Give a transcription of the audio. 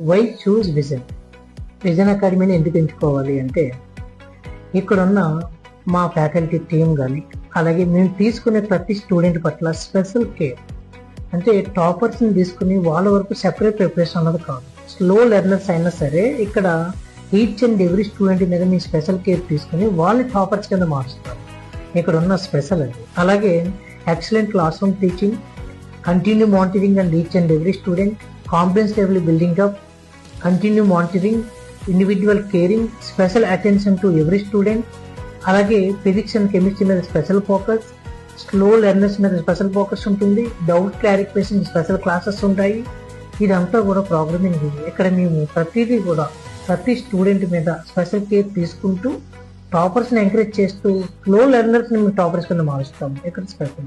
Why choose Vision? Vision అకాడమీని ఎందుకు ఎంచుకోవాలి అంటే, ఇక్కడున్న మా ఫ్యాకల్టీ టీం కానీ, అలాగే మేము తీసుకునే ప్రతి స్టూడెంట్ పట్ల స్పెషల్ కేర్. అంటే టాపర్స్ని తీసుకుని వాళ్ళ వరకు సెపరేట్ ప్రిపరేషన్ అన్నది కాదు. స్లో లెర్నర్స్ అయినా సరే ఇక్కడ ఈచ్ అండ్ ఎవ్రీ స్టూడెంట్ మీద మీ స్పెషల్ కేర్ తీసుకుని వాళ్ళని టాపర్స్ కింద మారుస్తారు. ఇక్కడ ఉన్న స్పెషల్ అది. అలాగే excellent class room teaching, continue monitoring and each and every student, confidence level building up, continue monitoring, individual caring, special attention to every student. అలాగే ఫిజిక్స్ అండ్ కెమిస్ట్రీ మీద స్పెషల్ ఫోకస్, స్లో లెర్నర్స్ మీద special focus ఉంటుంది, doubt clarification special classes ఉంటాయి. ఇదంతా కూడా programming. ఇక్కడ మేము ప్రతిదీ కూడా ప్రతి స్టూడెంట్ మీద స్పెషల్ కేర్ తీసుకుంటూ టాపర్స్ని ఎంకరేజ్ చేస్తూ స్లో లెర్నర్స్ని మేము టాపర్స్ కింద మారుస్తాము. ఇక్కడ స్పెషల్